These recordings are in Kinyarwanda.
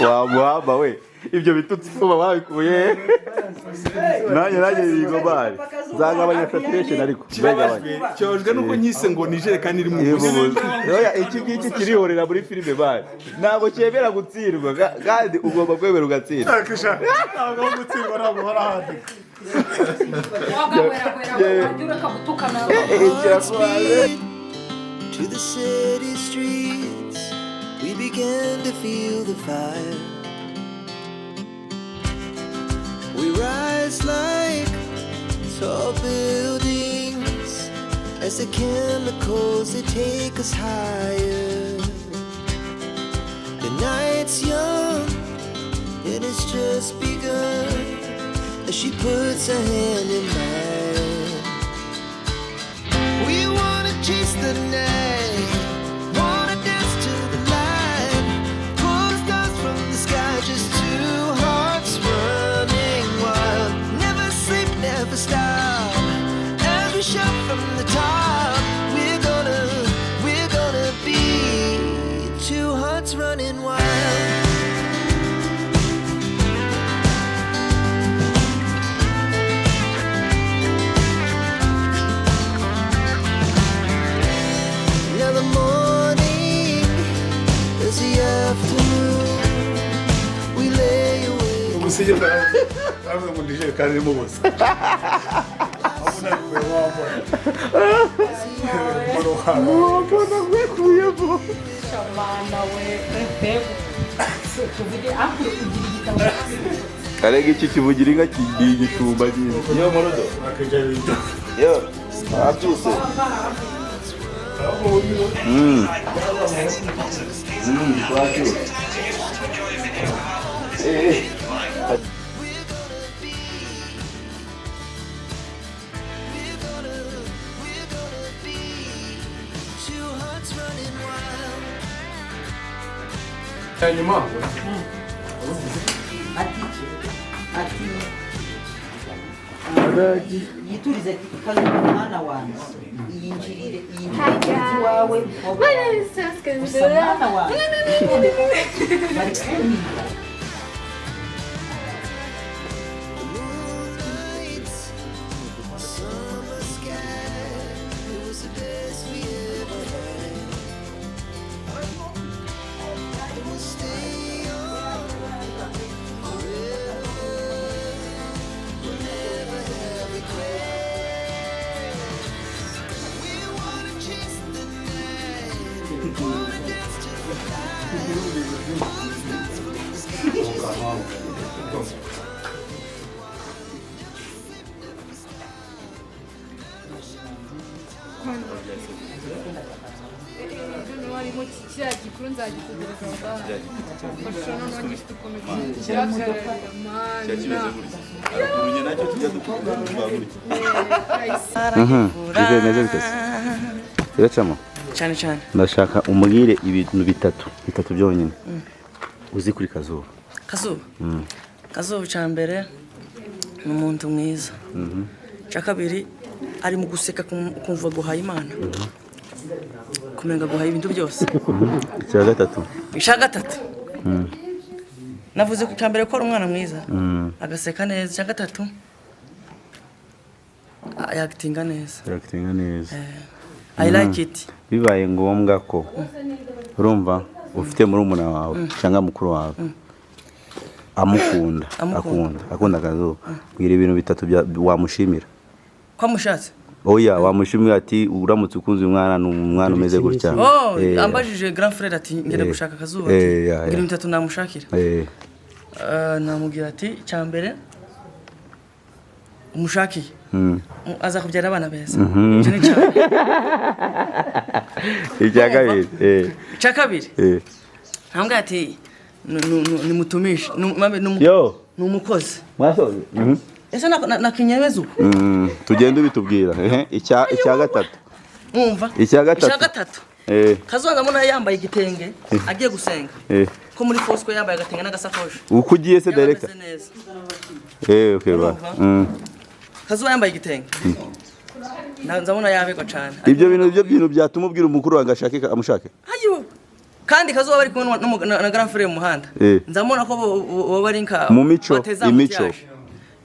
Wamuhamba we ibyo bitutsi kuba babikuye nanjye bigo bari zagabanya saturation ariko cyojwe nuko nyise ngo nijerekani iri mu oya iki giki kirihorera muri filime bari ntabwo cyemera gutsirwa kandi ugomba kwemera ugatsirwa ntabwo gutsirwa ntabwo harahandi To the city streets, we began to feel the fire. We rise like tall buildings as the chemicals, they take us higher. The night's young and it's just begun as she puts her hand in mine. We wanna chase the night, wanna dance to the light, pull the stars from the sky, just two hearts running wild. Never sleep, never stop, as we shout from the top. We're gonna be two hearts running wild. Musije baravuga ngo ndije kandi mu bose abona ko wabona wabona kwekuyebo shamana we pego tuvuge akuru kugira igitabo karega iki kivugira inka kigishumba giye yo morodo akajarito yo abyuse nyuma ati yiturize Kazuba mwana wanjye yinjirire wawe mwana wawe bari kumira Iracamo cyane cyane ndashaka umubwire ibintu bitatu byonyine uzi kuri Kazuba. Kazuba cyambere ni umuntu mwiza. Cyakabiri ari mu guseka kumva guhaye Imana. Kumenga guhaye ibintu byose. Icya gatatu navuze ku cyambere ko ari umwana mwiza agaseka neza. Icya gatatu yakitinga neza. I like it. Bibaye ngombwa ko urumva ufite muri umuna wawe cyangwa mukuru wawe akunda Kazuba, bwira ibintu bitatu wamushimira. Ko mushatse oya wamushimira ati uramutse ukunze umwana n'umwana umeze gutya. Ambajije grand frère ati ngere gushaka Kazuba ati ngira ibintu bitatu namushakira. Namubwira ati cyambere umushakiye aza kubyara abana beza. Icya kabiri ntambwe ati nimutumishe n'umukozi mwasoze ese nakinyemeza uko tugende bitubwira. Icya gatatu mwumva icya gatatu Kazuba ndamuna yambaye igitenge agiye gusenga ko muri Fosco yambaye agatenge n'agasakoshi. Uko ugiye se director okay ba Kazuba yambaye igitenge nzabona yabego cyane. Ibyo bintu byatuma ubwira umukuru wange ashake amushake. Ayo kandi Kazuba bari kumwe na grand frère mu muhanda nzamubona ko bo bari nka mu mico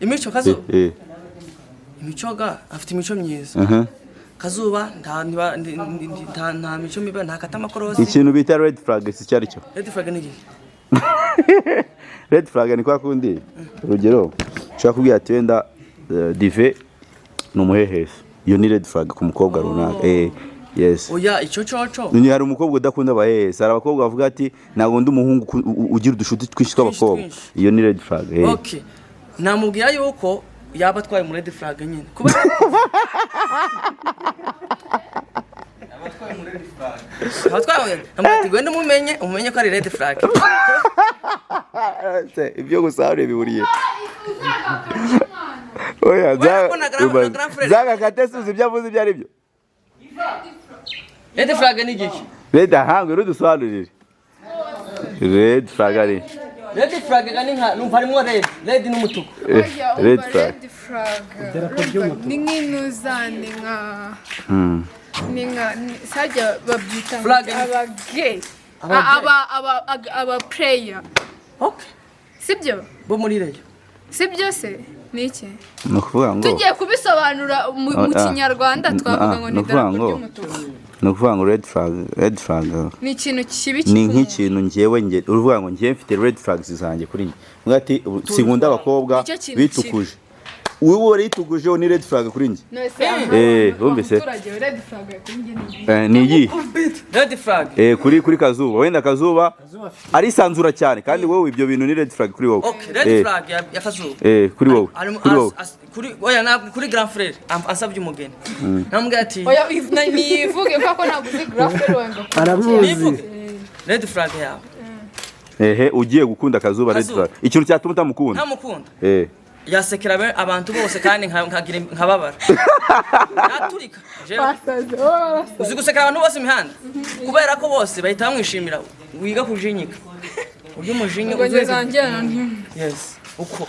imico Kazuba imico ga afite imico myiza Kazuba nta mico miba nta katama korosi ikintu bita red flag si cyari cyo red flag ni iki red flag ni kwa kundi urugero ushaka kubwira ati wenda dive numuhehese iyo ni red flag ku mukobwa runaka yes oya icyo coco ni hari umukobwa udakunda abahehese hari abakobwa bavuga ati ntabwo ndi umuhungu ugira udushuti twinshi tw'abakobwa iyo ni red flag okay namubwira yuko yaba twaye mu red flag nyine kuba abatwaye namati gwende umenye ko ari red flag ibyo gusare biburiye oya zaga katesuzi byavuze ibyo ari byo red flag ni giki red hango rudusobanurire red flag ari red flag gani nka numva harimo red n'umutuku red flag ni nk'inuzane nka sajya babyita abagay aba player okay sibyo bo muri reyo sibyo se niki nukuvuga ngo tugiye kubisobanura mu kinyarwanda twavuga ngo ni darapo ry'umutuku nukuvuga ngo red flag ni ikintu kibi ni nk'ikintu ngewe uruvuga ngo ngiye mfite red flags zanjye kuri njye ngati sinkunda abakobwa bitukuje wowe rituguje ni red flag kuri njye wumvise red flag kuri njye ni iyi red flag kuri Kazuba wenda Kazuba ari sanzura cyane kandi wowe ibyo bintu ni red flag kuri wowe okay red flag ya Kazuba kuri wowe kuri oya na kuri grand frère ansabye umugeni namubwira ati oya nivuge ko naguze grand frère wango arabuzi red flag yawe ugiye gukunda Kazuba red flag ikintu cyatuma utamukunda ntamukunda yasekera abantu bose kandi nkagira nkababara naturika uzi gusekera abantu bose imihanda kubera ko bose bahita bamwishimira wiga kujinyika uryo mujinya uzezanjyana yes uko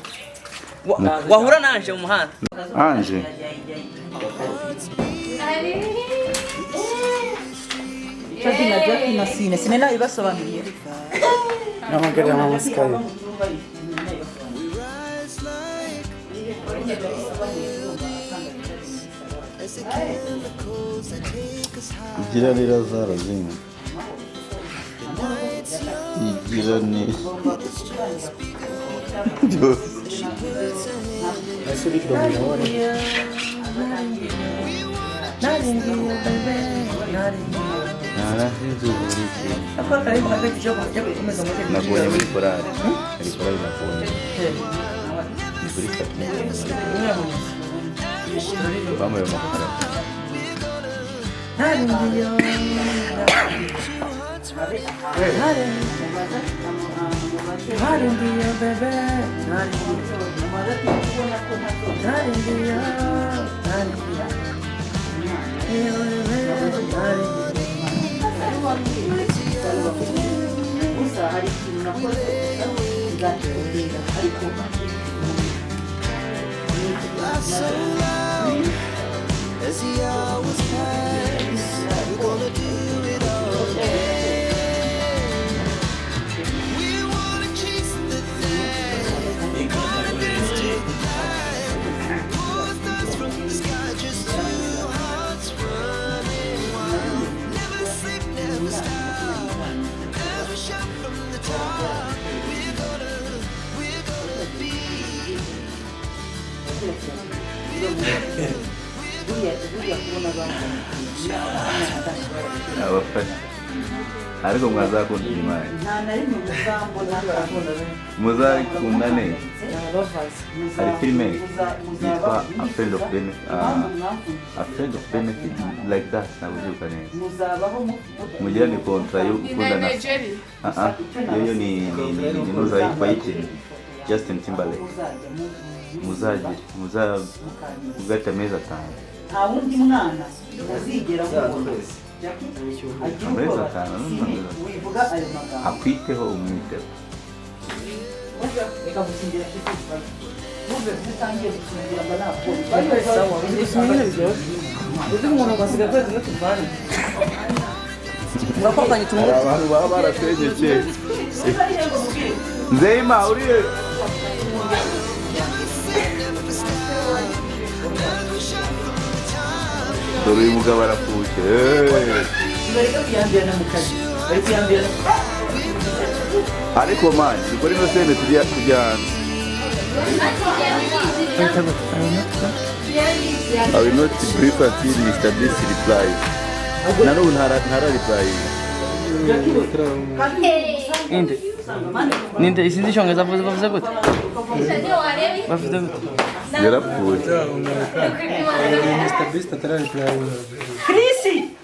wahura nanje mu muhanda anje Chati na Jackie na Sine sinena ibasobanuriye Namagara mama Sky igira rero zarazimwe igira ni nabonye muri korali nabonye kuri kati bambaye amakara So loud as the hours pass, we're gonna do it all again. We wanna chase the night, we're gonna dance to the light. Pull stars from the sky, just two hearts running wild. Never sleep, never stop, never shot from the top. We're gonna be. ariko mwazakunda imana nta na rimwe muzambona muzakundane hari filime yitwa A Friend of Benefit like that nabuzuka neza mugira ni kontra yo gukundana yo ni noza yitwa iki Justin Timberlake muzagata meza atanu nta wundi mwana uzigera amezi atanu wivuga ayo magambo akwiteho umwiteho reka gusingira uve utangiye gusingira mba ntabwo uzi umuntu basigaye kwezi no tuvana Murakwakanye tumuti. abantu baba barasenyekeye nzeyima uriye dore uyu mugabo arapfushe bareka kuyambirana mu kazi bari kuyambirana ariko mani dukora ino sene tujya hanze I will not brief until Mr. Bliss replies. Na n'ubu ntara-reply. Ninde isinzi icyongereza bavuze gute? Bavuze gute? Yarapfuye. Mr. Beast atararipurayinga. Chris